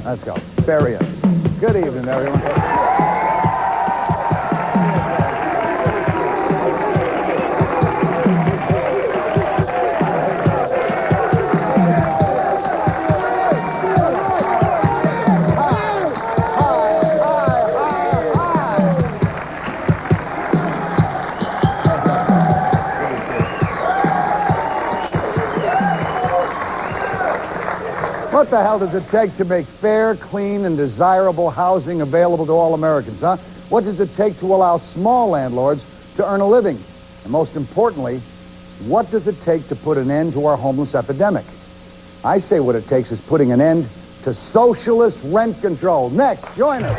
Let's go. Bury it. Good evening, everyone. What the hell does it take to make fair, clean, and desirable housing available to all Americans, huh? What does it take to allow small landlords to earn a living? And most importantly, what does it take to put an end to our homeless epidemic? I say what it takes is putting an end to socialist rent control. Next, join us.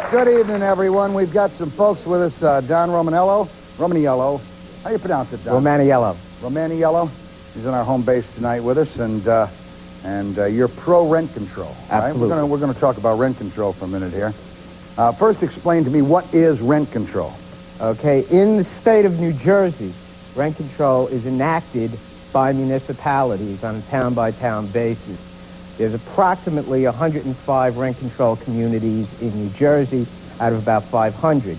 Good evening, everyone. We've got some folks with us, Don Romaniello. How do you pronounce it, Don? Romaniello. He's in our home base tonight with us, and you're pro-rent control. Absolutely. Right? We're going to talk about rent control for a minute here. First, explain to me, what is rent control? Okay, in the state of New Jersey, rent control is enacted by municipalities on a town-by-town basis. There's approximately 105 rent control communities in New Jersey out of about 500.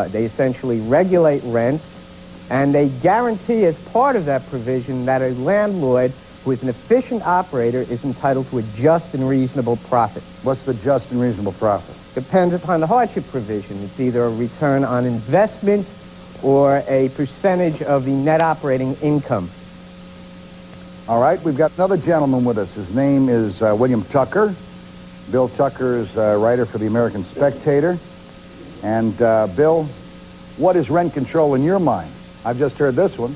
They essentially regulate rents, and they guarantee as part of that provision that a landlord who is an efficient operator is entitled to a just and reasonable profit. What's the just and reasonable profit? Depends upon the hardship provision. It's either a return on investment or a percentage of the net operating income. All right, we've got another gentleman with us. His name is William Tucker. Bill Tucker is a writer for the American Spectator. And Bill, what is rent control in your mind? I've just heard this one.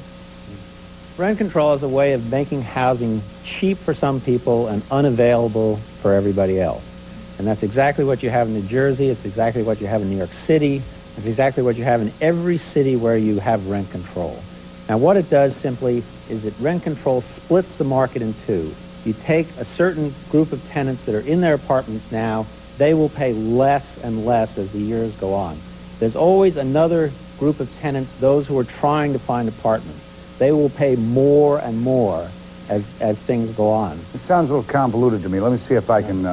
Rent control is a way of making housing cheap for some people and unavailable for everybody else. And that's exactly what you have in New Jersey. It's exactly what you have in New York City. It's exactly what you have in every city where you have rent control. Now, what it does simply is that rent control splits the market in two. You take a certain group of tenants that are in their apartments now, they will pay less and less as the years go on. There's always another group of tenants, those who are trying to find apartments. They will pay more and more as things go on. It sounds a little convoluted to me. Let me see if I can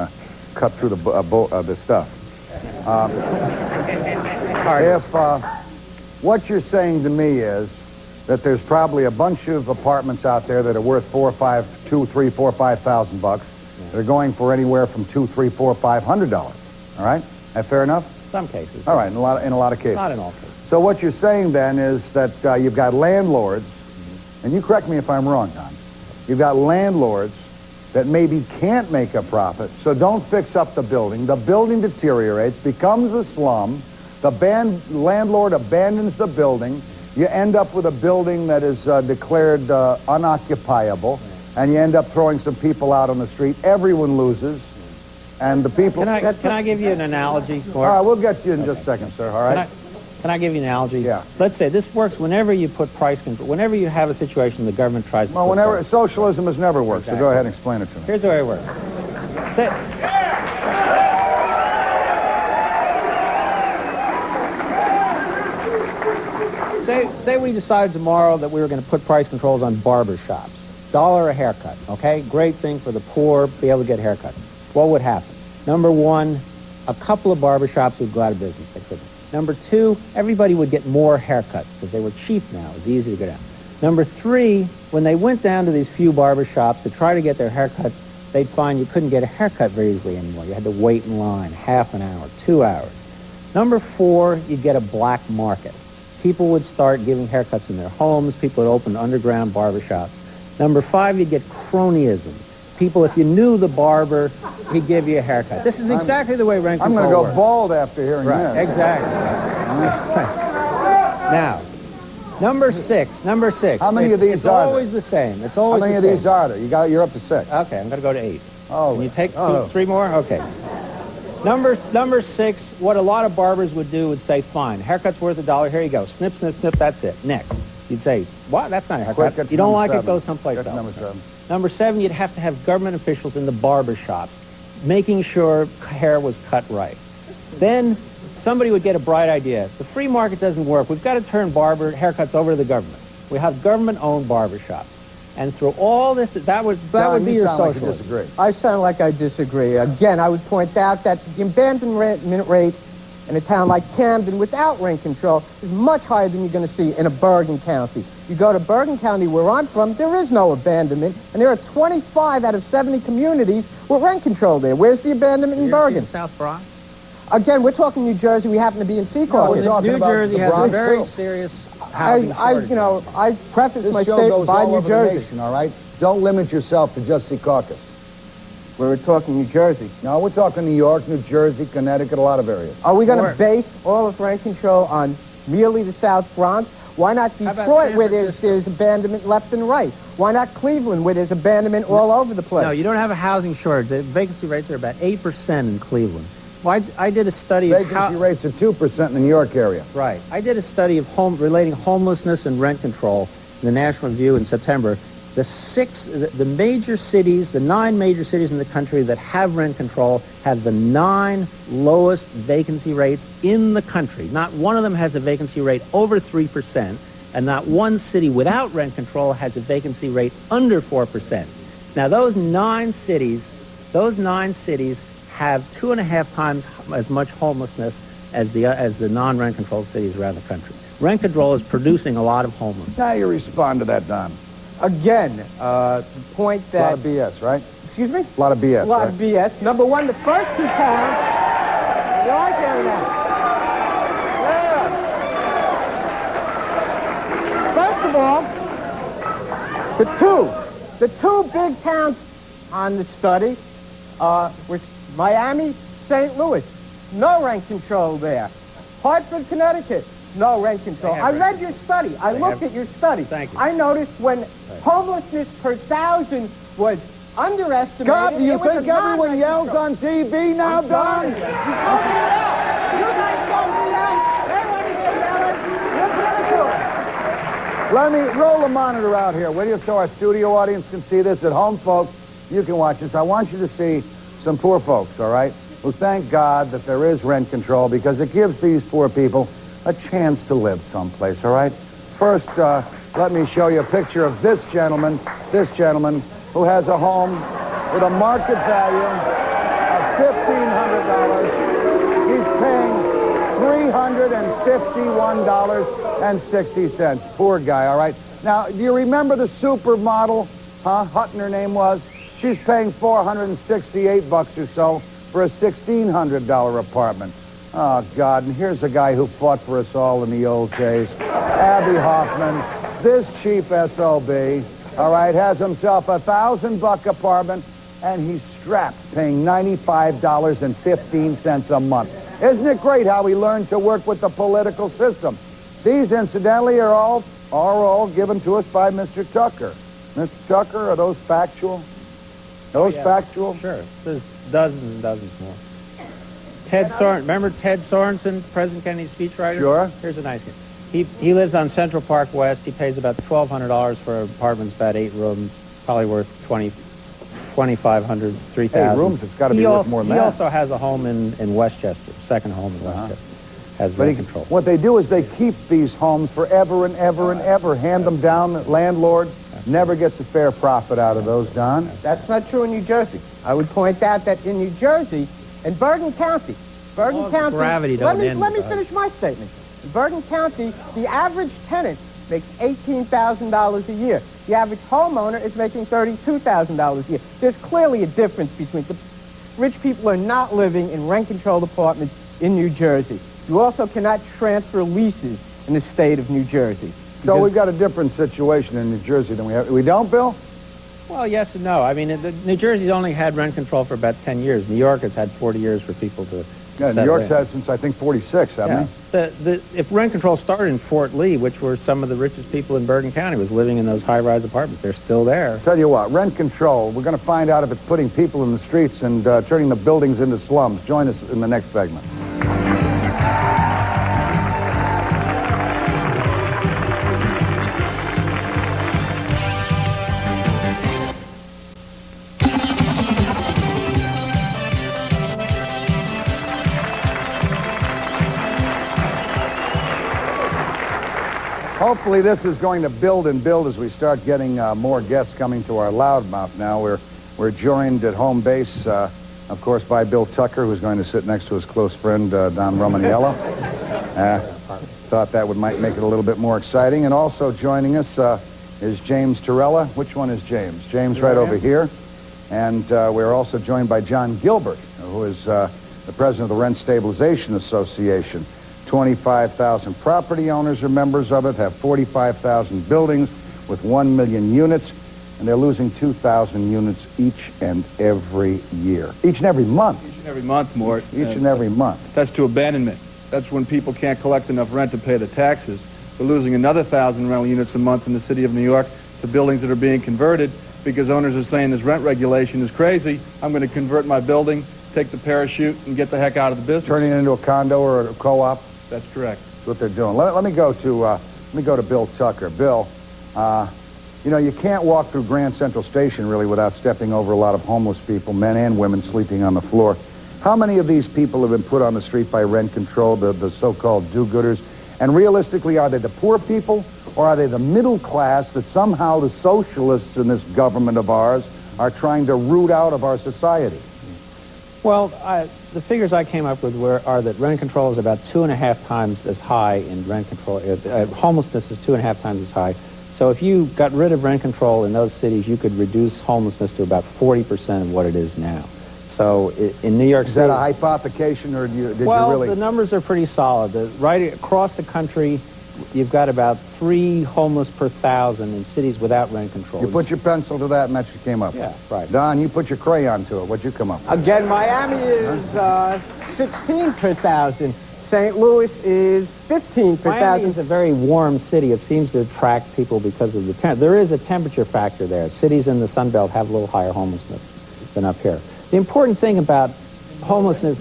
cut through the stuff. What you're saying to me is that there's probably a bunch of apartments out there that are worth $2,000, $3,000, $4,000, $5,000 that are going for anywhere from $200, $300, $400, $500. All right, that fair enough? Some cases. All right, in a lot of cases. Not in all cases. So what you're saying then is that you've got landlords, and you correct me if I'm wrong, Don. You've got landlords that maybe can't make a profit, so don't fix up the building. The building deteriorates, becomes a slum. The landlord abandons the building. You end up with a building that is declared unoccupiable, and you end up throwing some people out on the street. Everyone loses, and the people... Can I give you an analogy? All right, we'll get you in just a second, sir, all right? Can I give you an analogy? Yeah. Let's say this works whenever you put price control, whenever you have a situation the government tries to... Well, whenever socialism has never worked, exactly. So go ahead and explain it to me. Here's the way it works. Say we decided tomorrow that we were going to put price controls on barber shops. $1 a haircut, okay? Great thing for the poor, be able to get haircuts. What would happen? Number one, a couple of barber shops would go out of business. They couldn't. Number two, everybody would get more haircuts because they were cheap now. It was easy to go down. Number three, when they went down to these few barber shops to try to get their haircuts, they'd find you couldn't get a haircut very easily anymore. You had to wait in line half an hour, 2 hours. Number four, you'd get a black market. People would start giving haircuts in their homes. People would open underground barbershops. Number five, you'd get cronyism. People, if you knew the barber, he'd give you a haircut. This is exactly the way rent control works. I'm going to go bald after hearing that. Exactly. Now, number six. How many of these it's are there? It's always the same. It's always How many the of these are there? You're up to 6. Okay, I'm going to go to 8. Oh. Can you take 3 more? Okay. Number six, what a lot of barbers would do would say, fine, haircut's worth $1, here you go. Snip, snip, snip, that's it. Next. You'd say, what? That's not a haircut. Quick, You don't number like it, seven. go someplace That's else. number 7. Number 7, you'd have to have government officials in the barber shops making sure hair was cut right. Then somebody would get a bright idea. The free market doesn't work. We've got to turn barber haircuts over to the government. We have government-owned barber shops. And through all this, that would be your socialism. Like disagree. I sound like I disagree. Again, I would point out that the abandonment rate in a town like Camden without rent control is much higher than you're going to see in a Bergen County. You go to Bergen County, where I'm from, there is no abandonment, and there are 25 out of 70 communities with rent control there. Where's the abandonment in Bergen? In South Bronx? Again, we're talking New Jersey. We happen to be in Secaucus. New Jersey has a very serious housing shortage. I preface my This show statement goes by all New over the Jersey. nation, all right? Don't limit yourself to just Secaucus. We're talking New Jersey. No, we're talking New York, New Jersey, Connecticut, a lot of areas. Are we going to base all of rent control on merely the South Bronx? Why not about Detroit, San where there's abandonment left and right? Why not Cleveland, where there's abandonment all over the place? No, you don't have a housing shortage. The vacancy rates are about 8% in Cleveland. Well, I did a study of Vacancy rates are 2% in the New York area. Right. I did a study of relating homelessness and rent control in the National Review in September. The major cities, the 9 major cities in the country that have rent control have the 9 lowest vacancy rates in the country. Not one of them has a vacancy rate over 3%, and not one city without rent control has a vacancy rate under 4%. Now, those 9 cities have 2.5 times as much homelessness as the non-rent controlled cities around the country. Rent control is producing a lot of homelessness. How you respond to that, Don? Again, the point A lot that... of BS, right? Excuse me? A lot of BS, A lot right? of BS. Number one, the first 2 towns... You like hearing that? Yeah. First of all, the two big towns on the study were Miami, St. Louis. No rent control there. Hartford, Connecticut. No rent control. I read your study. I looked at your study. Thank you. I noticed when homelessness per 1,000 was underestimated. God, do you it was think a everyone non-rent yells control. on TV now, I'm sorry. Don? You told me to yell. You guys told me to yell. They want to get yelling. You're critical. Let me roll the monitor out here, will you, so our studio audience can see this. At home, folks, you can watch this. I want you to see some poor folks, all right, who thank God that there is rent control because it gives these poor people a chance to live someplace, all right? First, let me show you a picture of this gentleman who has a home with a market value of $1,500. He's paying $351.60. Poor guy, all right? Now, do you remember the supermodel, Hutton her name was? She's paying $468 or so for a $1,600 apartment. Oh, God, and here's a guy who fought for us all in the old days. Abby Hoffman, this cheap SOB, all right, has himself a $1,000 apartment, and he's strapped, paying $95.15 a month. Isn't it great how we learned to work with the political system? These, incidentally, are all given to us by Mr. Tucker. Mr. Tucker, are those factual? Those factual? Sure. There's dozens and dozens more. Remember Ted Sorensen, President Kennedy's speechwriter? Sure. Here's a nice one. He lives on Central Park West. He pays about $1,200 for an apartment, about 8 rooms, probably worth $2,500, $3,000. 8 rooms, it's got to be worth more than that. He also has a home in Westchester, second home in Westchester. Has rent control. What they do is they keep these homes forever and ever and ever, hand them down. Landlord never gets a fair profit out of those, Don. That's not true in New Jersey. I would point out that in New Jersey, in Bergen County, gravity let don't me finish my statement. In Bergen County, the average tenant makes $18,000 a year. The average homeowner is making $32,000 a year. There's clearly a difference between the rich people are not living in rent-controlled apartments in New Jersey. You also cannot transfer leases in the state of New Jersey. So we've got a different situation in New Jersey than we have. We don't, Bill? Well, yes and no. I mean, New Jersey's only had rent control for about 10 years. New York has had 40 years for people to Yeah, New York's had since, I think, 46, haven't they? If rent control started in Fort Lee, which were some of the richest people in Bergen County, was living in those high-rise apartments. They're still there. Tell you what, rent control, we're going to find out if it's putting people in the streets and turning the buildings into slums. Join us in the next segment. Hopefully this is going to build and build as we start getting more guests coming to our loudmouth now. We're joined at home base, of course, by Bill Tucker, who's going to sit next to his close friend, Don Romaniello. Thought that might make it a little bit more exciting. And also joining us is James Torella. Which one is James? James right over here. And we're also joined by John Gilbert, who is the president of the Rent Stabilization Association. 25,000 property owners are members of it, have 45,000 buildings with 1 million units, and they're losing 2,000 units each and every year. Each and every month. Each and every month, Mort. Each and every month. That's to abandonment. That's when people can't collect enough rent to pay the taxes. They're losing another 1,000 rental units a month in the city of New York to buildings that are being converted because owners are saying this rent regulation is crazy. I'm going to convert my building, take the parachute, and get the heck out of the business. Turning it into a condo or a co-op. That's correct. That's what they're doing. Let me go to Bill Tucker. Bill, you know, you can't walk through Grand Central Station really without stepping over a lot of homeless people, men and women sleeping on the floor. How many of these people have been put on the street by rent control, the so-called do-gooders? And realistically, are they the poor people or are they the middle class that somehow the socialists in this government of ours are trying to root out of our society? Well, the figures I came up with are that rent control is about 2.5 times as high in rent control. Homelessness is 2.5 times as high. So if you got rid of rent control in those cities, you could reduce homelessness to about 40% of what it is now. So in New York City... Is that a hypothecation, or did you really... Well, the numbers are pretty solid. Right across the country, you've got about 3 homeless per 1,000 in cities without rent control. You put your pencil to that and that just came up. Yeah, right. Don, you put your crayon to it. What'd you come up with? Again, Miami is 16 per 1,000. St. Louis is 15 per 1,000. Miami is a very warm city. It seems to attract people because of the there is a temperature factor there. Cities in the Sun Belt have a little higher homelessness than up here. The important thing about homelessness...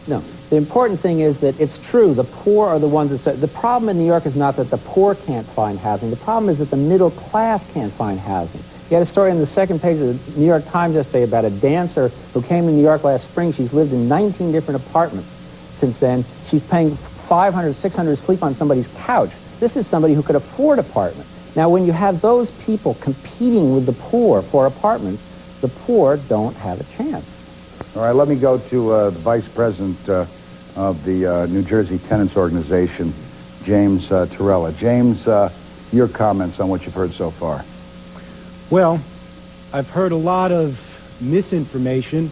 No. The important thing is that it's true. The poor are the ones that say... The problem in New York is not that the poor can't find housing. The problem is that the middle class can't find housing. You had a story on the second page of the New York Times yesterday about a dancer who came to New York last spring. She's lived in 19 different apartments since then. She's paying $500, $600 to sleep on somebody's couch. This is somebody who could afford an apartment. Now, when you have those people competing with the poor for apartments, the poor don't have a chance. All right, let me go to the Vice President of the New Jersey Tenants Organization, James Torella. James, your comments on what you've heard so far. Well, I've heard a lot of misinformation.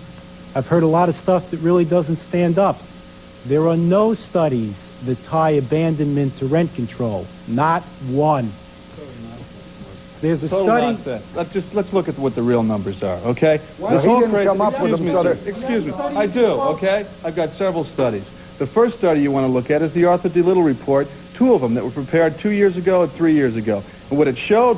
I've heard a lot of stuff that really doesn't stand up. There are no studies that tie abandonment to rent control. Not one. There's a Total study... nonsense. Let's look at what the real numbers are, okay? Well, he didn't come up with them, so Excuse me. I do, okay? I've got several studies. The first study you want to look at is the Arthur D. Little report, 2 of them that were prepared 2 years ago and 3 years ago. And what it showed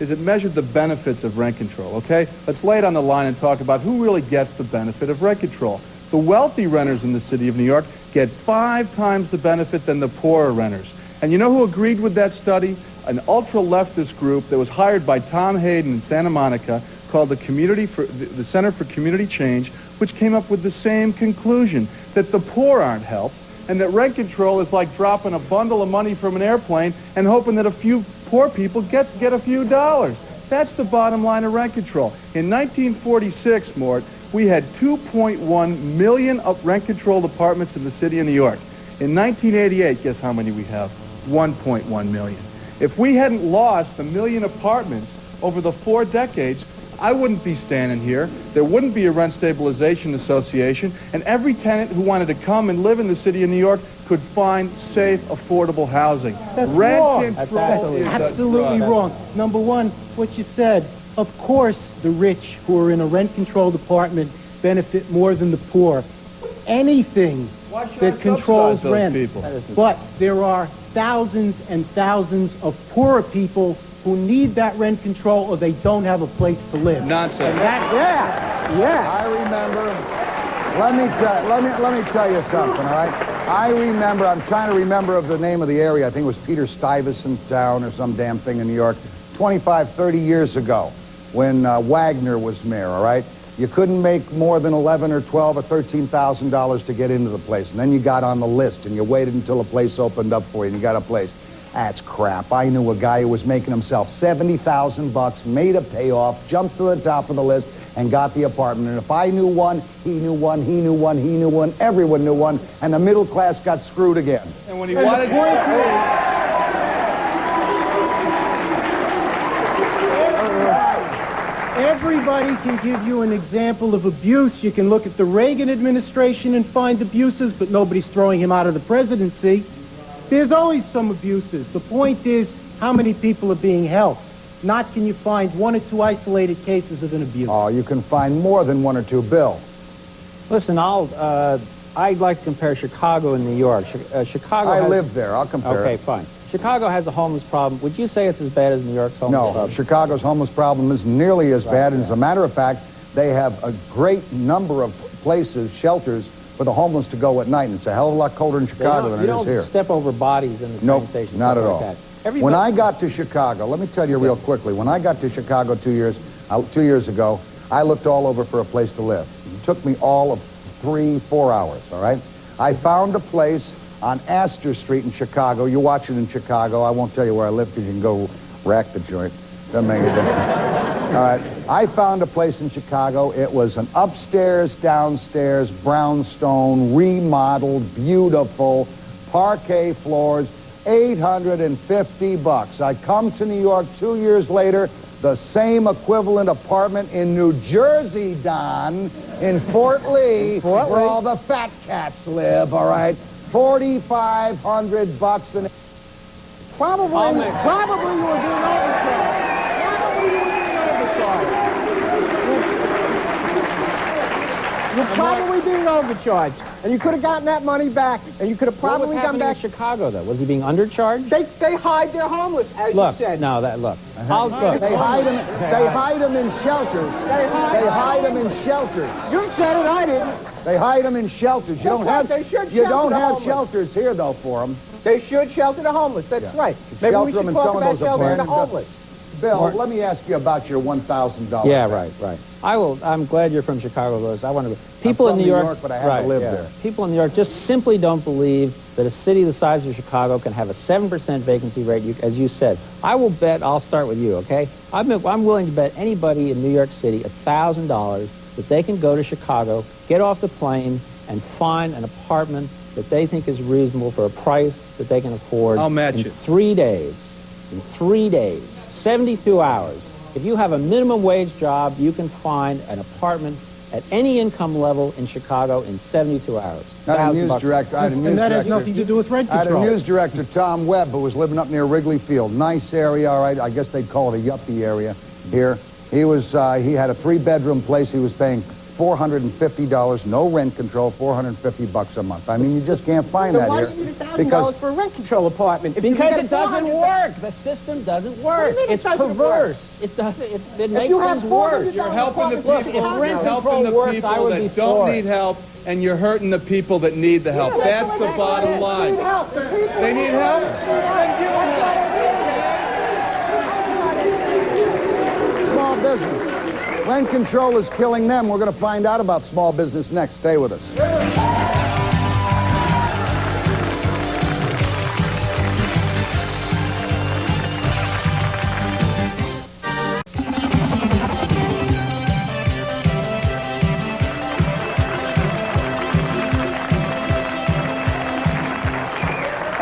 is it measured the benefits of rent control, okay? Let's lay it on the line and talk about who really gets the benefit of rent control. The wealthy renters in the city of New York get 5 times the benefit than the poorer renters. And you know who agreed with that study? An ultra-leftist group that was hired by Tom Hayden in Santa Monica called the Center for Community Change, which came up with the same conclusion, that the poor aren't helped, and that rent control is like dropping a bundle of money from an airplane and hoping that a few poor people get a few dollars. That's the bottom line of rent control. In 1946, Mort, we had 2.1 million rent-controlled apartments in the city of New York. In 1988, guess how many we have? 1.1 million. If we hadn't lost 1 million apartments over the 4 decades, I wouldn't be standing here. There wouldn't be a rent stabilization association, and every tenant who wanted to come and live in the city of New York could find safe, affordable housing. That's Rent wrong. control is Absolutely wrong. Number one, what you said, of course the rich who are in a rent-controlled apartment benefit more than the poor. anything that controls those rent. people? But there are thousands and thousands of poorer people who need that rent control or they don't have a place to live. Nonsense. And yeah. I remember. Let me tell you something, all right? I remember. I'm trying to remember of the name of the area. I think it was Peter Stuyvesant Town or some damn thing in New York. 25, 30 years ago, when Wagner was mayor. All right, you couldn't make more than $11 or $12 or $13,000 to get into the place, and then you got on the list and you waited until a place opened up for you and you got a place. That's crap. I knew a guy who was making himself $70,000, made a payoff, jumped to the top of the list, and got the apartment. And if I knew one, he knew one, he knew one, he knew one, everyone knew one, and the middle class got screwed again. And when he wanted everybody can give you an example of abuse. You can look at the Reagan administration and find abuses, but nobody's throwing him out of the presidency. There's always some abuses. The point is, how many people are being helped? Not can you find one or two isolated cases of an abuse. Oh, you can find more than one or two, Bill. Listen, I'd like to compare Chicago and New York. Chicago I live there. I'll compare Okay, it. fine. Chicago has a homeless problem. Would you say it's as bad as New York's homeless No, problem? Chicago's homeless problem is nearly as bad. And as a matter of fact, they have a great number of places, shelters, for the homeless to go at night. And it's a hell of a lot colder in Chicago than it is here. You don't step over bodies in the train Nope, station. not at stuff all. like that. When I got to Chicago, let me tell you real quickly, when I got to Chicago 2 years ago, I looked all over for a place to live. It took me all of 3-4 hours, all right? I found a place on Astor Street in Chicago. You watch it in Chicago. I won't tell you where I live because you can go rack the joint. Doesn't make a difference. All right. I found a place in Chicago. It was an upstairs, downstairs, brownstone, remodeled, beautiful, parquet floors, $850. I come to New York 2 years later, the same equivalent apartment in New Jersey, Don, in Fort Lee, where all the fat cats live, all right? $4,500 an... Probably you were doing overcharge. You're probably being overcharged. And you could have gotten that money back, and you could have probably what was come happening back. in Chicago, though? Was he being undercharged? They hide their homeless, as Look, you said. no, look. They hide them in shelters. They hide them in shelters. You said it, I didn't. They hide them in shelters. You don't have shelters here, though, for them. They should shelter the homeless. That's right. Maybe we Shelter them should in talk some of about those sheltering the apartments. homeless. Bill, let me ask you about your $1,000. Yeah, right. I'm glad you're from Chicago, Louis. I want to. People I'm in from New York, but I have to live there. People in New York just simply don't believe that a city the size of Chicago can have a 7% vacancy rate. As you said, I will bet. I'll start with you, okay? I'm willing to bet anybody in New York City $1,000 that they can go to Chicago, get off the plane, and find an apartment that they think is reasonable for a price that they can afford. I'll match in it. 3 days. In 3 days, 72 hours. If you have a minimum wage job, you can find an apartment at any income level in Chicago in 72 hours. I had a news director. And that has nothing to do with rent I had control. a news director, Tom Webb, who was living up near Wrigley Field. Nice area, all right. I guess they'd call it a yuppie area here. He had a 3-bedroom place. He was paying $450, no rent control, $450 a month. I mean, you just can't find that here. Why do you need $1,000 for a rent control apartment? If you Because get it doesn't $400 work. The system doesn't work. do you mean it It's doesn't perverse. It doesn't. It makes you have things worse. $400 You're helping the Look, people, if rent you're helping control the worked, I people would be that don't for it. need help, and you're hurting the people that need the help. That's the bottom line. They need help? Then give them help. Small business. Rent control is killing them. We're going to find out about small business next. Stay with us.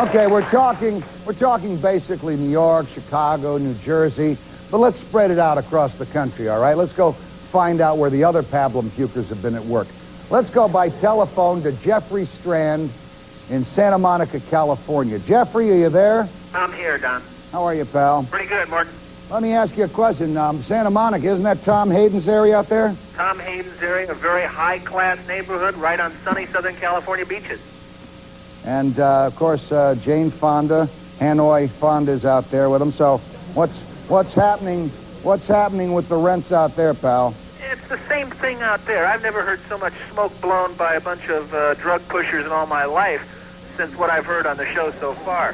Okay, we're talking basically New York, Chicago, New Jersey, but let's spread it out across the country, all right? Let's go find out where the other pablum pukers have been at work. Let's go by telephone to Jeffrey Strand in Santa Monica, California. Jeffrey, are you there? I'm here, Don. How are you, pal? Pretty good, Morton. Let me ask you a question. Santa Monica, isn't that Tom Hayden's area out there? Tom Hayden's area, a very high-class neighborhood right on sunny Southern California beaches. And, of course, Jane Fonda, Hanoi Fonda's out there with him. So what's happening with the rents out there, pal? It's the same thing out there. I've never heard so much smoke blown by a bunch of drug pushers in all my life since what I've heard on the show so far.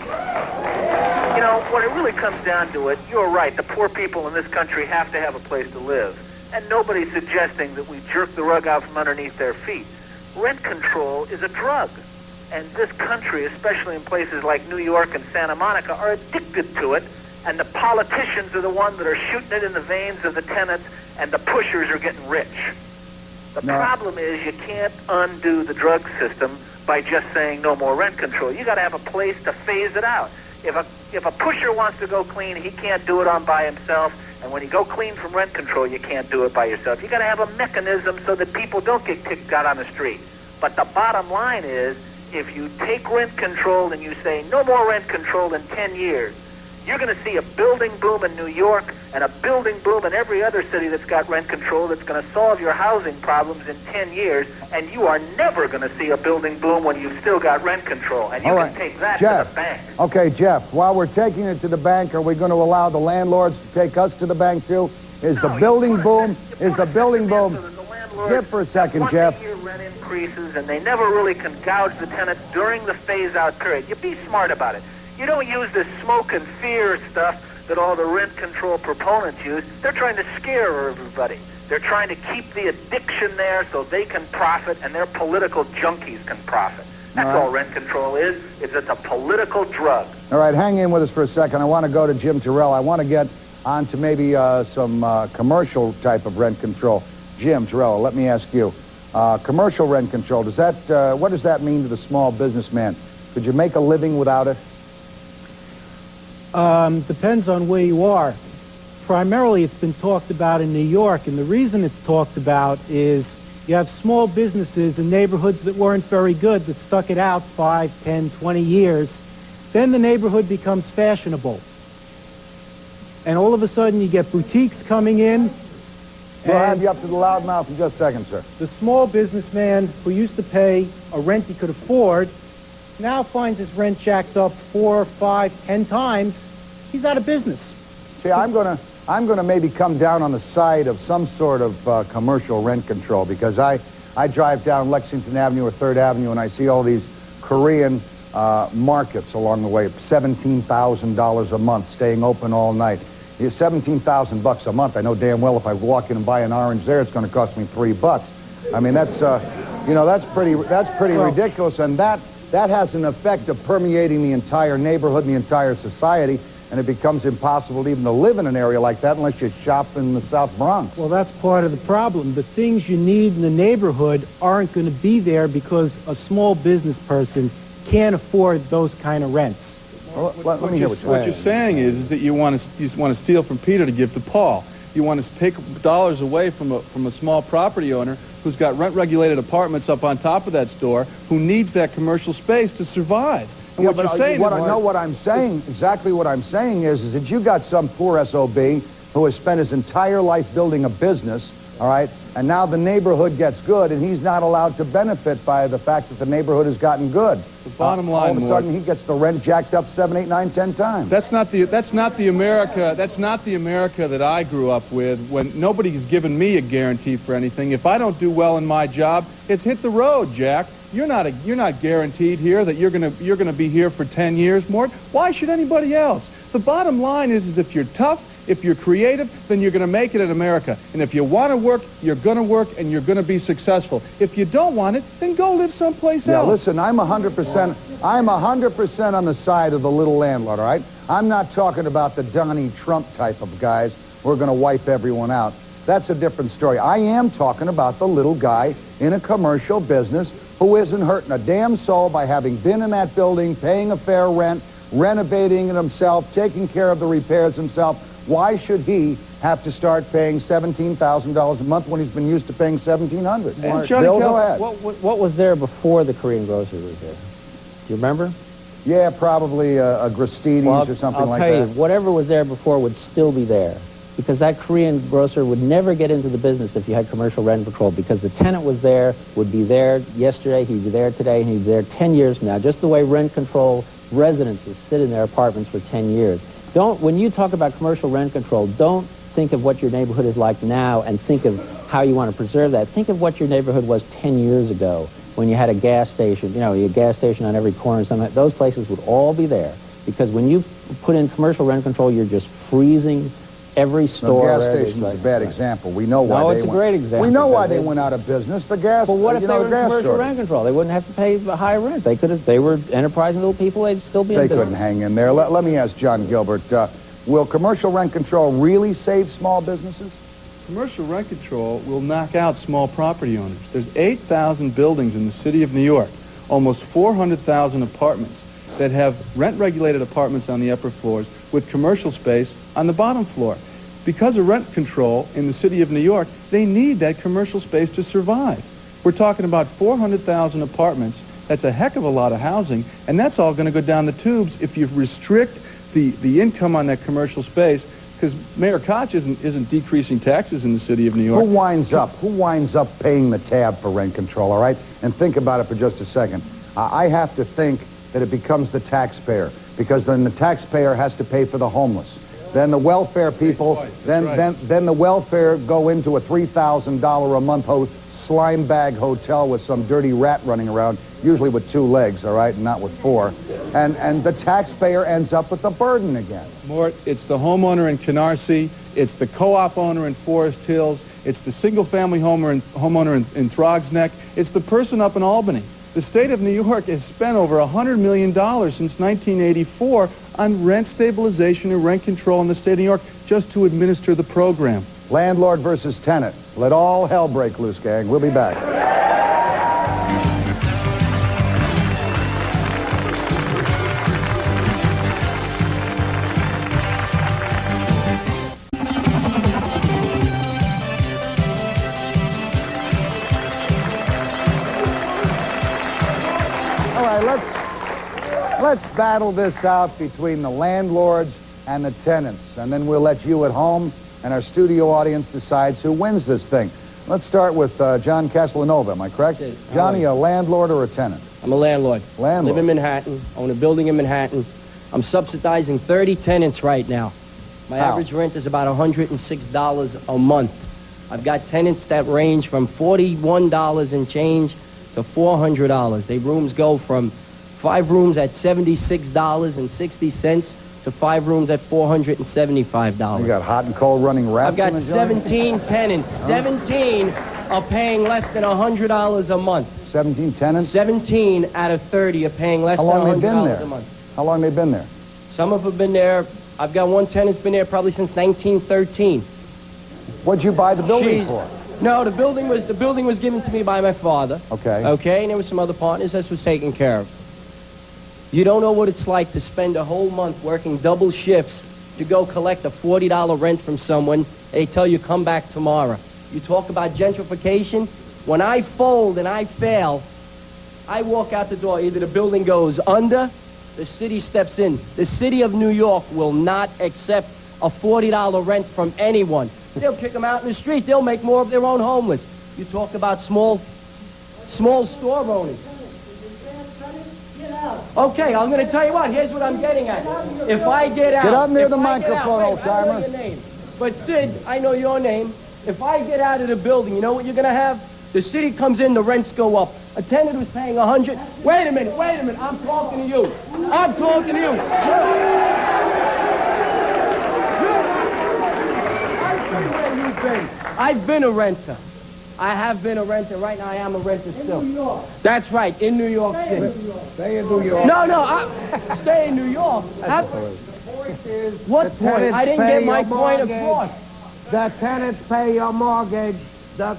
You know, when it really comes down to it, you're right. The poor people in this country have to have a place to live. And nobody's suggesting that we jerk the rug out from underneath their feet. Rent control is a drug. And this country, especially in places like New York and Santa Monica, are addicted to it. And the politicians are the ones that are shooting it in the veins of the tenants, and the pushers are getting rich. The problem is you can't undo the drug system by just saying no more rent control. You got to have a place to phase it out. If a pusher wants to go clean, he can't do it on by himself. And when you go clean from rent control, you can't do it by yourself. You got to have a mechanism so that people don't get kicked out on the street. But the bottom line is, if you take rent control and you say no more rent control in 10 years, you're going to see a building boom in New York and a building boom in every other city that's got rent control that's going to solve your housing problems in 10 years, and you are never going to see a building boom when you've still got rent control. And you can take that to the bank. Okay, Jeff, while we're taking it to the bank, are we going to allow the landlords to take us to the bank, too? Is the building boom? Skip for a second, Jeff. Once-a-year rent increases, and they never really can gouge the tenant during the phase-out period. You be smart about it. You don't use this smoke and fear stuff that all the rent control proponents use. They're trying to scare everybody. They're trying to keep the addiction there so they can profit and their political junkies can profit. That's all rent control is. It's a political drug. All right, hang in with us for a second. I want to go to Jim Terrell. I want to get on to maybe some commercial type of rent control. Jim Terrell, let me ask you. Commercial rent control, what does that mean to the small businessman? Could you make a living without it? Depends on where you are. Primarily, it's been talked about in New York, and the reason it's talked about is you have small businesses in neighborhoods that weren't very good, that stuck it out 5, 10, 20 years. Then the neighborhood becomes fashionable. And all of a sudden, you get boutiques coming in. We'll have you up to the loudmouth in just a second, sir. The small businessman who used to pay a rent he could afford now finds his rent jacked up 4, 5, 10 times. He's out of business. See, I'm gonna maybe come down on the side of some sort of commercial rent control, because I drive down Lexington Avenue or 3rd Avenue and I see all these Korean markets along the way, $17,000 a month, staying open all night. $17,000 a month. I know damn well if I walk in and buy an orange there, it's going to cost me $3. I mean, that's pretty ridiculous, and that has an effect of permeating the entire neighborhood and the entire society, and it becomes impossible even to live in an area like that unless you shop in the South Bronx. Well, that's part of the problem. The things you need in the neighborhood aren't going to be there because a small business person can't afford those kind of rents. Well, let me hear what you're saying is that you want to steal from Peter to give to Paul. You want to take dollars away from a small property owner who's got rent-regulated apartments up on top of that store, who needs that commercial space to survive. And what you're saying exactly what I'm saying is that you got some poor SOB who has spent his entire life building a business, all right, and now the neighborhood gets good, and he's not allowed to benefit by the fact that the neighborhood has gotten good. The bottom line, all of a sudden he gets the rent jacked up 7, 8, 9, 10 times. That's not the America that I grew up with, when nobody's given me a guarantee for anything. If I don't do well in my job, it's hit the road, Jack. You're not guaranteed here that you're gonna be here for 10 years, Mort. Why should anybody else? The bottom line is if you're tough, if you're creative, then you're going to make it in America. And if you want to work, you're going to work, and you're going to be successful. If you don't want it, then go live someplace else. Yeah, listen, I'm 100% on the side of the little landlord, all right? I'm not talking about the Downey Trump type of guys who are going to wipe everyone out. That's a different story. I am talking about the little guy in a commercial business who isn't hurting a damn soul by having been in that building, paying a fair rent, renovating it himself, taking care of the repairs himself. Why should he have to start paying $17,000 a month when he's been used to paying $1,700? Bill, go ahead. What was there before the Korean grocery was there? Do you remember? Yeah, probably a Gristedes or something like that. I'll tell you, whatever was there before would still be there. Because that Korean grocer would never get into the business if you had commercial rent control, because the tenant was there, would be there yesterday, he'd be there today, and he'd be there 10 years from now. Just the way rent control residences sit in their apartments for 10 years. When you talk about commercial rent control, don't think of what your neighborhood is like now and think of how you want to preserve that. Think of what your neighborhood was 10 years ago when you had a gas station, you had a gas station on every corner. Those places would all be there, because when you put in commercial rent control, you're just freezing every store. The gas station's a bad example. We know why it's a great example. We know why they went out of business. The gas. But what if they were in commercial shortage. rent control? They wouldn't have to pay the high rent. They were enterprising little people. They'd still be in business. They couldn't hang in there. Let me ask John Gilbert. Will commercial rent control really save small businesses? Commercial rent control will knock out small property owners. There's 8,000 buildings in the city of New York, almost 400,000 apartments that have rent-regulated apartments on the upper floors with commercial space on the bottom floor. Because of rent control in the city of New York, they need that commercial space to survive. We're talking about 400,000 apartments. That's a heck of a lot of housing, and that's all going to go down the tubes if you restrict the income on that commercial space, because Mayor Koch isn't decreasing taxes in the city of New York. Who winds up paying the tab for rent control, all right? And think about it for just a second. I have to think that it becomes the taxpayer, because then the taxpayer has to pay for the homeless. Then the welfare people, then the welfare go into a $3,000 a month slime bag hotel with some dirty rat running around, usually with 2 legs, all right, and not with 4. And the taxpayer ends up with the burden again. Mort, it's the homeowner in Canarsie, it's the co-op owner in Forest Hills, it's the single-family homeowner in Throgs Neck, it's the person up in Albany. The state of New York has spent over $100 million since 1984 on rent stabilization and rent control in the state of New York just to administer the program. Landlord versus tenant. Let all hell break loose, gang. We'll be back. Let's battle this out between the landlords and the tenants, and then we'll let you at home and our studio audience decides who wins this thing. Let's start with John Castellanova, am I correct? Johnny, a landlord or a tenant? I'm a landlord. Landlord. Live in Manhattan, own a building in Manhattan. I'm subsidizing 30 tenants right now. My average rent is about $106 a month. I've got tenants that range from $41 and change to $400. They rooms go from 5 rooms at $76.60 to 5 rooms at $475. You got hot and cold running raps. I've got 17 tenants. 17 are paying less than $100 a month. 17 tenants? 17 out of 30 are paying less than $100 a month. How long they been there? Some of them have been there. I've got one tenant's been there probably since 1913. What'd you buy the building for? No, the building was given to me by my father. Okay. Okay, and there were some other partners that was taken care of. You don't know what it's like to spend a whole month working double shifts to go collect a $40 rent from someone. They tell you come back tomorrow. You talk about gentrification. When I fold and I fail, I walk out the door. Either the building goes under, the city steps in. The city of New York will not accept a $40 rent from anyone. They'll kick them out in the street. They'll make more of their own homeless. You talk about small store owners. Okay, I'm going to tell you what. Here's what I'm getting at. If I get out... Get up near the microphone, old-timer. I know your name. But, Sid, I know your name. If I get out of the building, you know what you're going to have? The city comes in, the rents go up. A tenant who's paying $100... Wait a minute. I'm talking to you. I've been a renter. I have been a renter. Right now, I am a renter still. In New York. That's right, in New York City. Stay in New York. No, stay in New York. What point? I didn't get my point across. The tenants pay your mortgage. The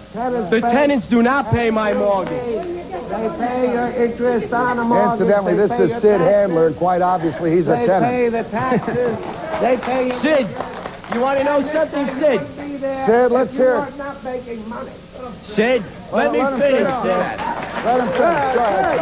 tenants do not pay my mortgage. They pay your interest on the mortgage. Incidentally, this is Sid Handler, and quite obviously, he's a tenant. They pay the taxes. They pay... Sid, you want to know something, Sid? Sid, let's hear it. You're not making money. Sid, let me finish, Sid. Let him finish. Go ahead,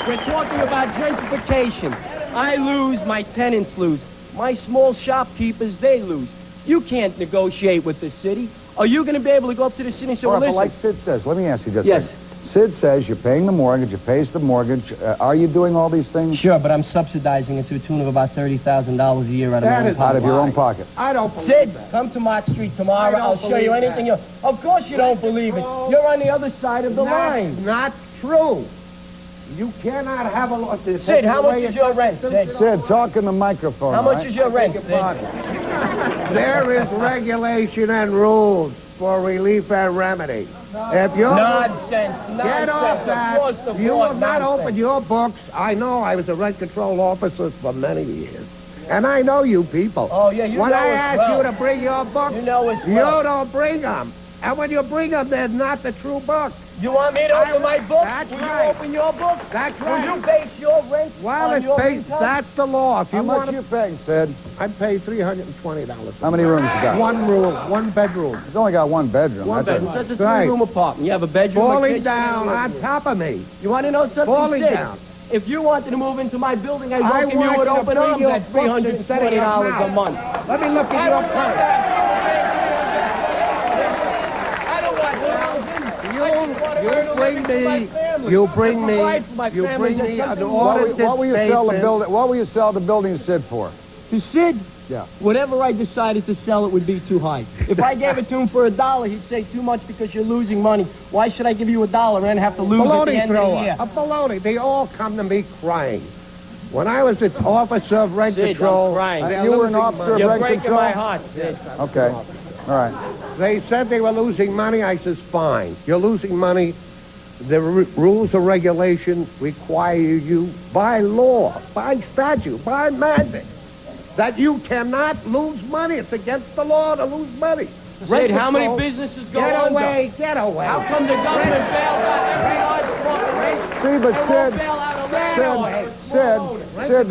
We're talking about gentrification. I lose, my tenants lose. My small shopkeepers, they lose. You can't negotiate with the city. Are you going to be able to go up to the city and say, All well, right, but listen. like Sid says, let me ask you just Yes. a second. Sid says you're paying the mortgage, you pays the mortgage. Are you doing all these things? Sure, but I'm subsidizing it to a tune of about $30,000 a year out of my own Out pocket. of your own pocket. I don't believe Sid, that. come to Mott Street tomorrow. don't I'll show you believe anything you... Of course you don't believe it. You're on the other side of the line. Not true. You cannot have a law. Sid, how much is your rent, Sid? Sid, talk in the microphone. How all much right? is your rent, Sid? There is regulation and rules for relief and remedy. If you're Nonsense. get off that, Across the you board, will not nonsense. open your books. I know I was a rent control officer for many years, and I know you people. Oh, yeah, you when know I as ask well. you to bring your books, You know as you well. don't bring them. And when you bring them, they're not the true book. You want me to open my book? That's Will right. you open your book? That's Will right. you base your rent Well, on it's your based, income? that's the law. If How you much want you to, paying, Sid? I'm paying $320. How many rooms you got? One room, one bedroom. It's only got one bedroom. One That's bedroom. it. That's a Right. three-room apartment. You have a bedroom, a Falling kitchen, down and a on living room. top of me. You want to know something, Falling Sid? down. If you wanted to move into my building, I'd I welcome you want with you to open bring arms your at books instead of your $320 a mouth. month. Let me look I at your don't want purse. that. I don't want housing. You bring me, you bring me an audited What will you sell the statement. building? What will you sell the building, Sid, for? To Sid, Yeah. whatever I decided to sell it would be too high. If I gave it to him for $1, he'd say too much because you're losing money. Why should I give you $1 and then have to lose at the Baloney end of the thrower. year? A baloney. They all come to me crying. When I was the officer of rent Sid, I'm control, crying. they're You were an losing officer money. of You're rent breaking control? my heart, Sid. Okay. All right. They said they were losing money. I says, fine. You're losing money. The rules and regulations require you by law, by statute, by mandate, that you cannot lose money. It's against the law to lose money. Sid, how many businesses go Get under? away, get away. How come the government bailed out every large corporation? See, but They won't Sid, bail out a landlord. Sid,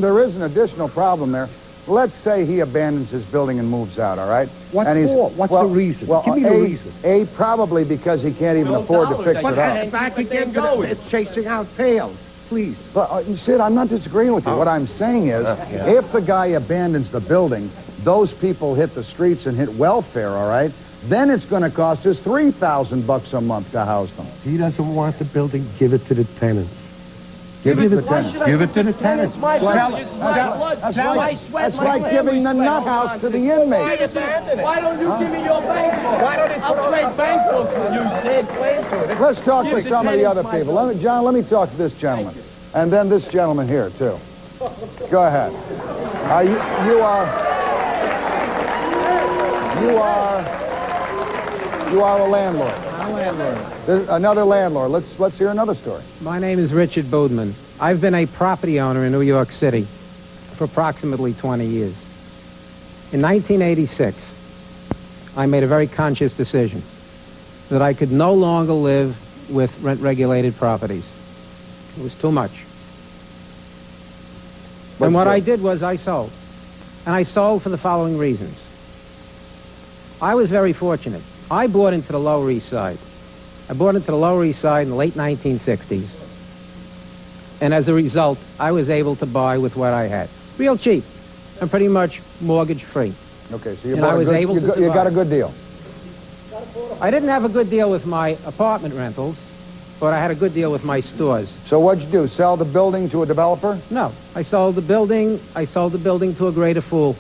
there is an additional problem there. Let's say he abandons his building and moves out, all right? What and he's, for? What's the reason? Well, Give me the reason. A, probably because he can't even No afford to dollars, fix I it guess. up. And Back keep it again, going. it's chasing out tails. Please. But, Sid, I'm not disagreeing with you. What I'm saying is, if the guy abandons the building, those people hit the streets and hit welfare, all right? Then it's going to cost us $3,000 a month to house them. He doesn't want the building. Give it to the tenants. Give it to the Why tenants. should I Give it to the It's tenants. my Well, blood. It's my blood. That's My like, sweat, that's my like family's giving the sweat. nut house to the inmates. Why don't you give me your bank book? Why don't I'll trade bank books with you, Sid. Let's talk Give to the some of the tenants other my people. vote. John, let me talk to this gentleman. And then this gentleman here, too. Go ahead. You are a landlord. I'm a landlord. There's another landlord. Let's hear another story. My name is Richard Boudman. I've been a property owner in New York City for approximately 20 years. In 1986, I made a very conscious decision that I could no longer live with rent-regulated properties. It was too much. And what I did was I sold. And I sold for the following reasons. I was very fortunate. I bought into the Lower East Side. I bought into the Lower East Side in the late 1960s. And as a result, I was able to buy with what I had. Real cheap. And pretty much mortgage-free. Okay, so you And bought I was able to you got a survive. good deal. I didn't have a good deal with my apartment rentals, but I had a good deal with my stores. So what'd you do? Sell the building to a developer? No, I sold the building to a greater fool.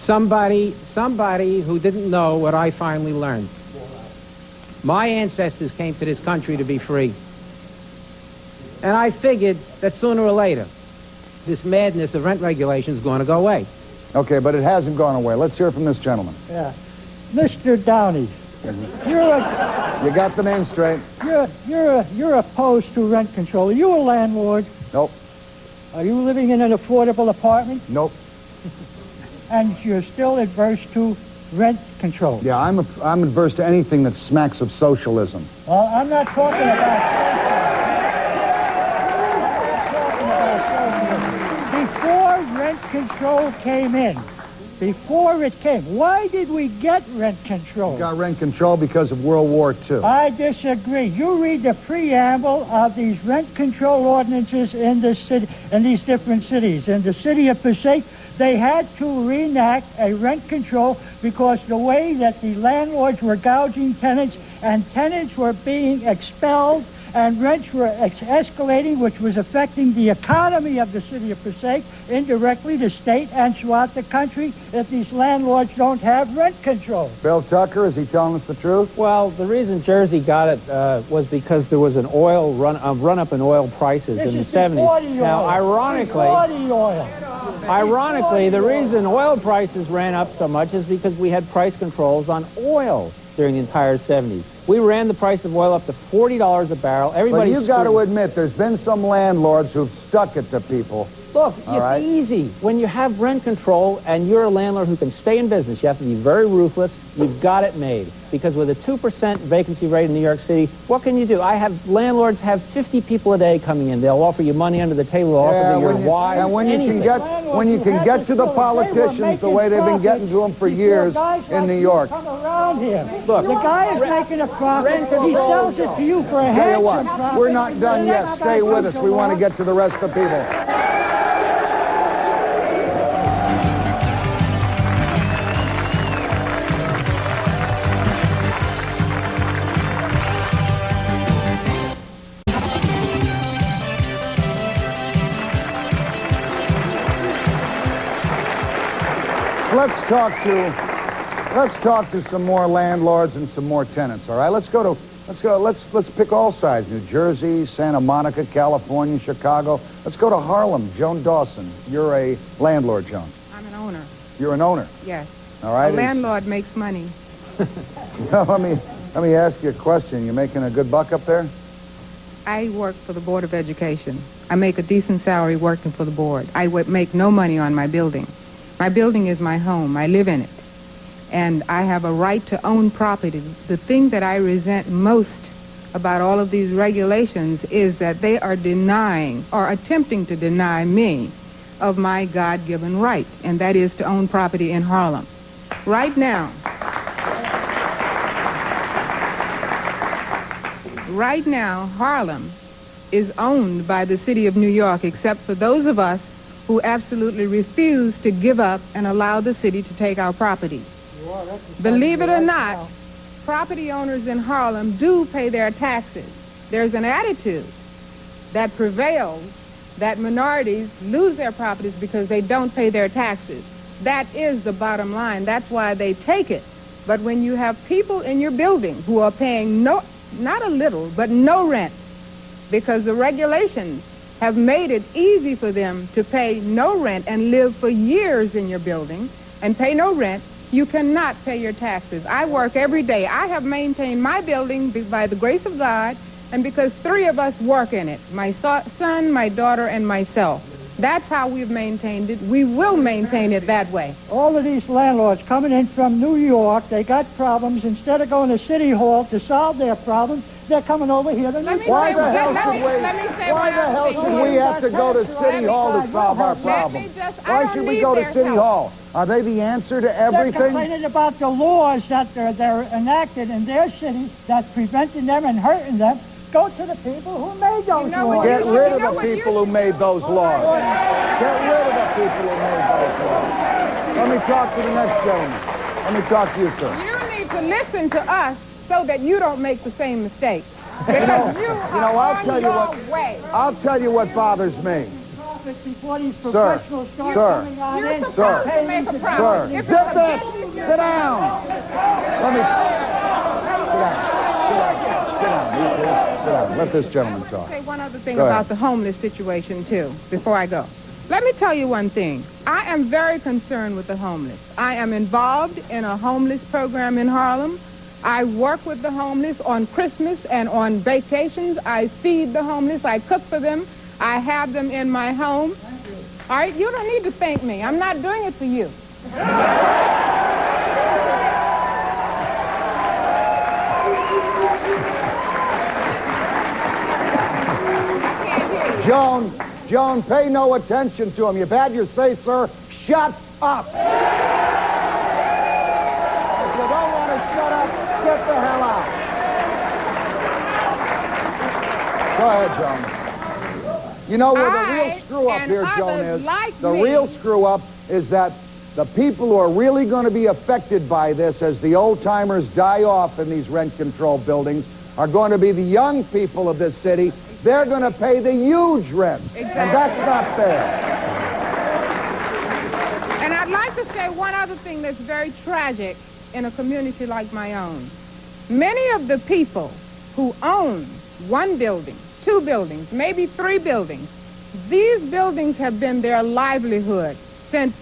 Somebody who didn't know what I finally learned. My ancestors came to this country to be free. And I figured that sooner or later, this madness of rent regulation is going to go away. Okay, but it hasn't gone away. Let's hear from this gentleman. Yeah. Mr. Downey, you're You got the name straight? you're opposed to rent control. Are you a landlord? Nope. Are you living in an affordable apartment? Nope. And you're still adverse to rent control? Yeah, I'm adverse to anything that smacks of socialism. Well, I'm not talking about socialism. Before rent control came in, before it came. Why did we get rent control? We got rent control because of World War II. I disagree. You read the preamble of these rent control ordinances in the city, in these different cities. In the city of Passaic, they had to reenact a rent control because the way that the landlords were gouging tenants and tenants were being expelled and rents were escalating, which was affecting the economy of the city of Passaic, indirectly the state and throughout the country, if these landlords don't have rent control. Bill Tucker, is he telling us the truth? Well, the reason Jersey got it was because there was an oil run-up in oil prices in the 70s. Now, ironically, the reason oil prices ran up so much is because we had price controls on oil during the entire 70s. We ran the price of oil up to $40 a barrel. But you've got to admit, there's been some landlords who've stuck it to people. Look, it's easy. When you have rent control and you're a landlord who can stay in business, you have to be very ruthless. You've got it made. Because with a 2% vacancy rate in New York City, what can you do? I have landlords have 50 people a day coming in. They'll offer you money under the table, they'll offer you your wives, and when anything. you can get to the politicians the way they've been getting to them for years in New York. Come around here. Look, the guy is making a profit. He sells it to you for a Tell you handsome what, profit. we're not done yet. Stay with us. We want to get to the rest of the people. Let's talk to some more landlords and some more tenants. All right, let's pick all sides: New Jersey, Santa Monica, California, Chicago. Let's go to Harlem. Joan Dawson, you're a landlord, Joan. I'm an owner. You're an owner. Yes. All right. A landlord makes money. Well, let me ask you a question. You making a good buck up there? I work for the Board of Education. I make a decent salary working for the board. I would make no money on my building. My building is my home. I live in it. And I have a right to own property. The thing that I resent most about all of these regulations is that they are denying or attempting to deny me of my God-given right, and that is to own property in Harlem. Right now, Harlem is owned by the city of New York, except for those of us who absolutely refuse to give up and allow the city to take our property. Believe it or not, property owners in Harlem do pay their taxes. There's an attitude that prevails that minorities lose their properties because they don't pay their taxes. That is the bottom line. That's why they take it. But when you have people in your building who are paying not a little, but no rent, because the regulations have made it easy for them to pay no rent and live for years in your building and pay no rent, you cannot pay your taxes. I work every day. I have maintained my building by the grace of God and because 3 of us work in it, my son, my daughter, and myself. That's how we've maintained it. We will maintain it that way. All of these landlords coming in from New York, they got problems. Instead of going to City Hall to solve their problems, they're coming over here to Why the hell should we have to go to City Hall to solve our problems? Why should we go to City Hall? Are they the answer to everything? They're complaining about the laws that they're enacted in their city that's preventing them and hurting them. Go to the people who made those laws. Get rid of the people who made those laws. Get rid of the people who made those laws. Let me talk to the next gentleman. Let me talk to you, sir. You need to listen to us so that you don't make the same mistake. Because I'll tell you what bothers me. Sir, sit down. Let me... Sit down. Let this gentleman talk. I want to say one other thing about the homeless situation, too, before I go. Let me tell you one thing. I am very concerned with the homeless. I am involved in a homeless program in Harlem. I work with the homeless on Christmas and on vacations. I feed the homeless. I cook for them. I have them in my home. All right? You don't need to thank me. I'm not doing it for you. Joan, pay no attention to him. You've had your say, sir. Shut up. Get the hell out. Go ahead, Joan. You know where the real screw-up here, Joan, is? The real screw-up is that the people who are really going to be affected by this as the old-timers die off in these rent-controlled buildings are going to be the young people of this city. They're going to pay the huge rents. Exactly. And that's not fair. And I'd like to say one other thing that's very tragic in a community like my own. Many of the people who own one building, two buildings, maybe three buildings, these buildings have been their livelihood since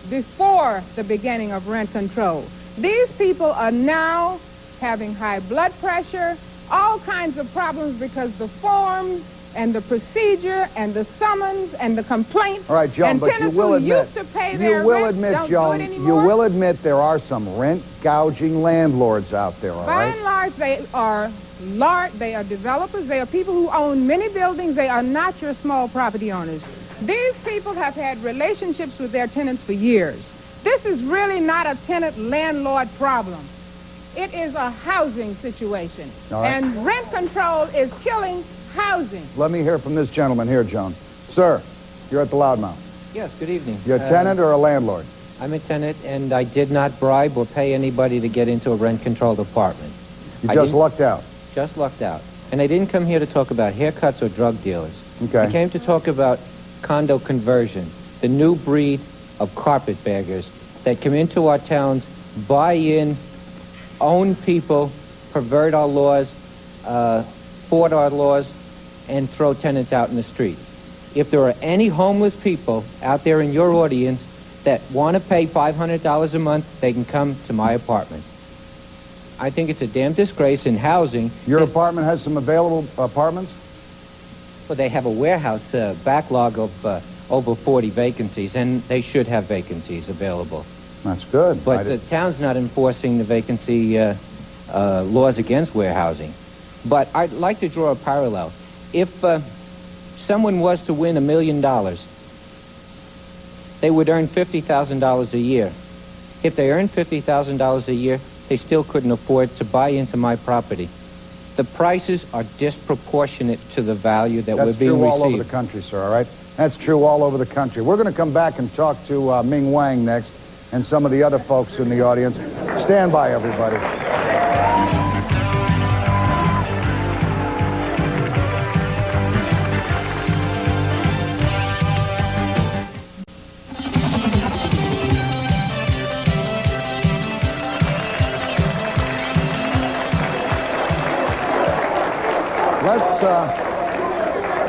before the beginning of rent control. These people are now having high blood pressure, all kinds of problems because the forms and the procedure and the summons and the complaints. All right, Joan, and but you will admit, used to pay their rent, don't Joan, do it you anymore. will admit there are some rent-gouging landlords out there, all By right? and large, they are developers, they are people who own many buildings, they are not your small property owners. These people have had relationships with their tenants for years. This is really not a tenant-landlord problem. It is a housing situation. All right. And rent control is killing housing. Let me hear from this gentleman here, Joan. Sir, you're at the Loudmouth. Yes, good evening. You're a tenant or a landlord? I'm a tenant, and I did not bribe or pay anybody to get into a rent-controlled apartment. You just lucked out? Just lucked out. And I didn't come here to talk about haircuts or drug dealers. Okay. I came to talk about condo conversion, the new breed of carpetbaggers that come into our towns, buy in, own people, pervert our laws, thwart our laws, and throw tenants out in the street. If there are any homeless people out there in your audience that want to pay $500 a month, they can come to my apartment. I think it's a damn disgrace in housing. Your apartment has some available apartments? Well, they have a warehouse backlog of over 40 vacancies, and they should have vacancies available. That's good. But the town's not enforcing the vacancy laws against warehousing. But I'd like to draw a parallel. If someone was to win $1 million, they would earn $50,000 a year. If they earned $50,000 a year, they still couldn't afford to buy into my property. The prices are disproportionate to the value that we're being received. That's true all over the country, sir, all right? That's true all over the country. We're going to come back and talk to Ming Wang next and some of the other folks in the audience. Stand by, everybody.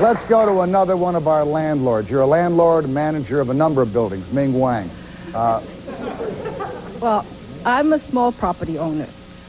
Let's go to another one of our landlords. You're a landlord, manager of a number of buildings. Ming Wang. Well, I'm a small property owner.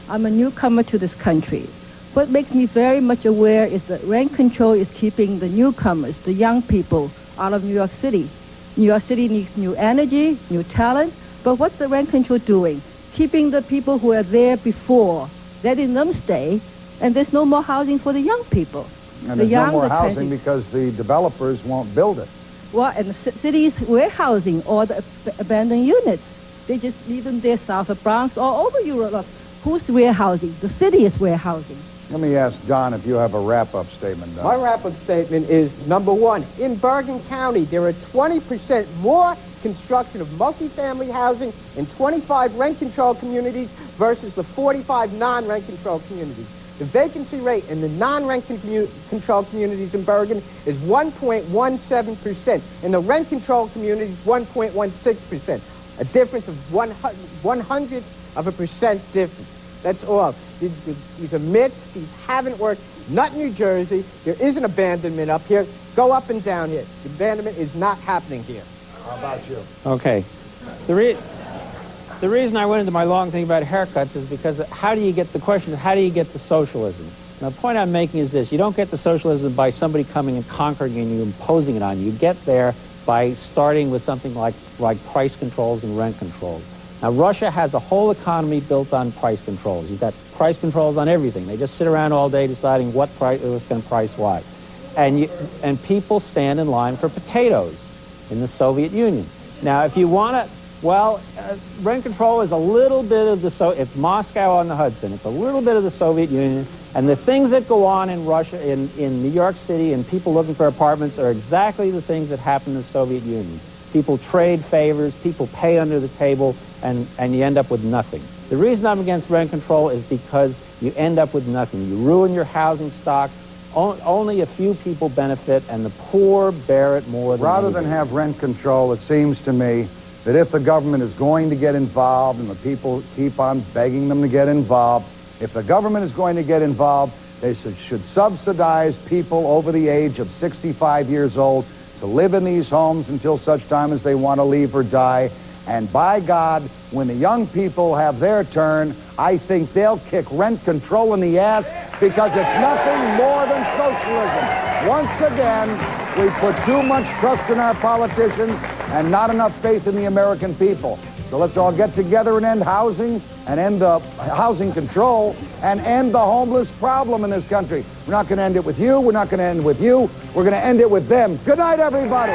I'm a newcomer to this country. What makes me very much aware is that rent control is keeping the newcomers, the young people, out of New York City. New York City needs new energy, new talent, but what's the rent control doing? Keeping the people who are there before, letting them stay, and there's no more housing for the young people. And there's no more housing because the developers won't build it. Well, and the city's warehousing all the abandoned units. They just leave them there south of Bronx, all over Europe. Who's warehousing? The city is warehousing. Let me ask Don if you have a wrap-up statement, Don. My wrap-up statement is, number one, in Bergen County, there are 20% more construction of multifamily housing in 25 rent-controlled communities versus the 45 non-rent controlled communities. The vacancy rate in the non-rent controlled communities in Bergen is 1.17%. In the rent-controlled communities, 1.16%. A difference of 0.01% difference. That's all. These are myths. These haven't worked. Not in New Jersey. There is an abandonment up here. Go up and down here. The abandonment is not happening here. How about you? Okay. The reason I went into my long thing about haircuts is because how do you get the socialism? Now, the point I'm making is this. You don't get the socialism by somebody coming and conquering and you imposing it on you. You get there by starting with something like price controls and rent controls. Now, Russia has a whole economy built on price controls. You've got price controls on everything. They just sit around all day deciding what price it was going to price what. And people stand in line for potatoes in the Soviet Union. Now, if you want to Well, rent control is a little bit of it's Moscow on the Hudson. It's a little bit of the Soviet Union. And the things that go on in Russia, in New York City, and people looking for apartments are exactly the things that happened in the Soviet Union. People trade favors, people pay under the table, and you end up with nothing. The reason I'm against rent control is because you end up with nothing. You ruin your housing stock. Only a few people benefit, and the poor bear it more than Rather anybody. than have rent control, it seems to me that if the government is going to get involved, and the people keep on begging them to get involved, if the government is going to get involved, they should subsidize people over the age of 65 years old to live in these homes until such time as they want to leave or die. And by God, when the young people have their turn, I think they'll kick rent control in the ass, because it's nothing more than socialism. Once again, we put too much trust in our politicians and not enough faith in the American people. So let's all get together and end housing, and end the housing control, and end the homeless problem in this country. We're not going to end it with you. We're not going to end it with you. We're going to end it with them. Good night, everybody.